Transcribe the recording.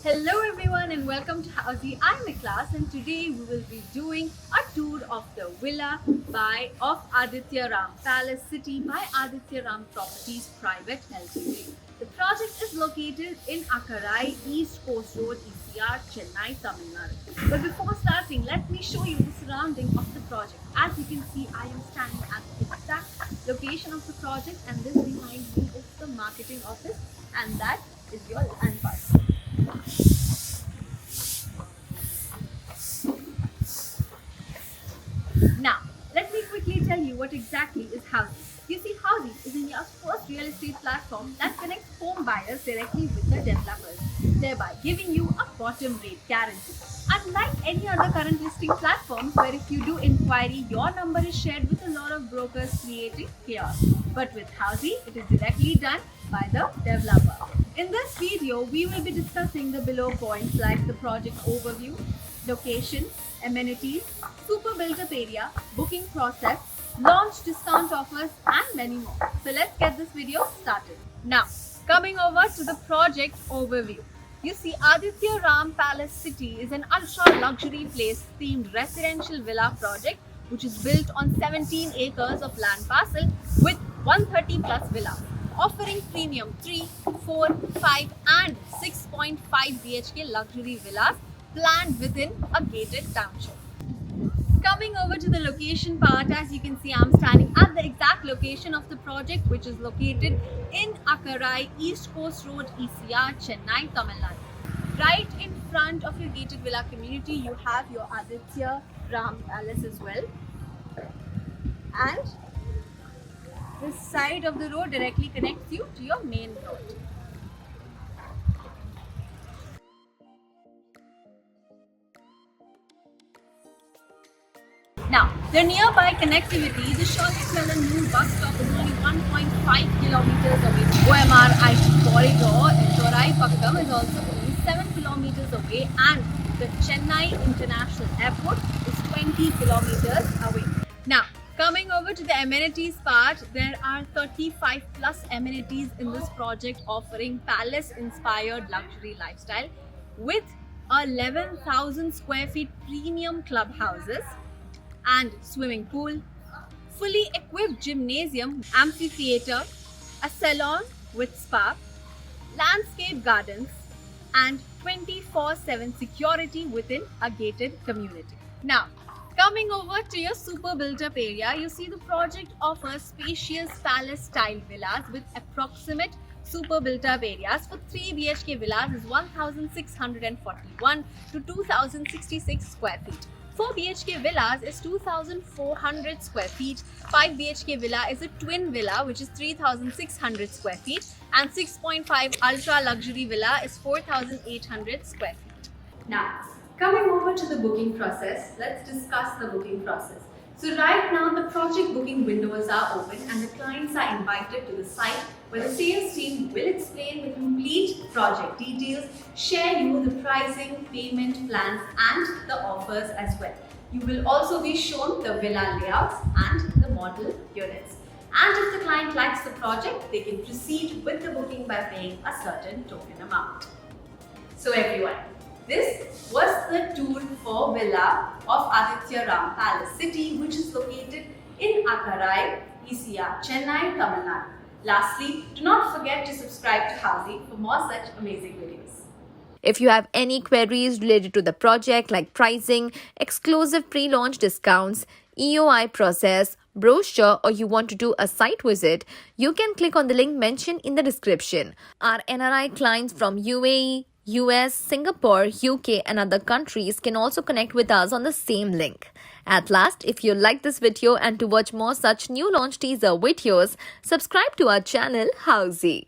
Hello everyone and welcome to Housey. I'm Niklas and today we will be doing a tour of the villa of Aditya Ram Palace City by Aditya Ram Properties Private Ltd. The project is located in Akarai, East Coast Road, ECR, Chennai, Tamil Nadu. But before starting, let me show you the surrounding of the project. As you can see, I am standing at the exact location of the project and this behind me is the marketing office and that is your land parcel. Now, let me quickly tell you what exactly is Housey. You see, Housey is India's first real estate platform that connects home buyers directly with the developers, thereby giving you a bottom rate guarantee. Unlike any other current listing platforms where if you do inquiry, your number is shared with a lot of brokers creating chaos. But with Housey, it is directly done by the developer. In this video, we will be discussing the below points like the project overview, location, amenities, super built-up area, booking process, launch discount offers and many more. So let's get this video started. Now, coming over to the project overview. You see, Aditya Ram Palace City is an ultra-luxury place themed residential villa project which is built on 17 acres of land parcel with 130 plus villas, offering premium 3, 4, 5 and 6.5 BHK luxury villas planned within a gated township. Coming over to the location part, as you can see, I'm standing at the exact location of the project, which is located in Akarai, East Coast Road, ECR, Chennai, Tamil Nadu. Right in front of your gated villa community, you have your Aditya Ram Palace as well. And this side of the road directly connects you to your main road. Now, the nearby connectivity, the shortest new bus stop is only 1.5 kilometers away. OMR IT corridor in Thorai Pakkam is also only 7 kilometers away and the Chennai International Airport is 20 kilometers away. Now, coming over to the amenities part, there are 35 plus amenities in this project offering palace-inspired luxury lifestyle with 11,000 square feet premium clubhouses and swimming pool, fully equipped gymnasium, amphitheater, a salon with spa, landscape gardens and 24/7 security within a gated community. Now, coming over to your super built-up area, you see the project offers spacious palace-style villas with approximate super built-up areas. For 3 BHK villas is 1,641 to 2,066 square feet. 4 BHK villas is 2,400 square feet, 5 BHK villa is a twin villa which is 3,600 square feet and 6.5 ultra luxury villa is 4,800 square feet. Now, coming over to the booking process, let's discuss the booking process. So right now the project booking windows are open and the clients are invited to the site where the sales team will explain the complete project details, share you the pricing, payment plans and the offers as well. You will also be shown the villa layouts and the model units. And if the client likes the project, they can proceed with the booking by paying a certain token amount. So everyone, this was the tour for villa of Aditya Ram Palace City, which is located in Akarai, ECR, Chennai, Tamil Nadu. Lastly, do not forget to subscribe to Housey for more such amazing videos. If you have any queries related to the project like pricing, exclusive pre-launch discounts, EOI process, brochure or you want to do a site visit, you can click on the link mentioned in the description. Our NRI clients from UAE, US, Singapore, UK and other countries can also connect with us on the same link. At last, if you like this video and to watch more such new launch teaser videos, subscribe to our channel Housey.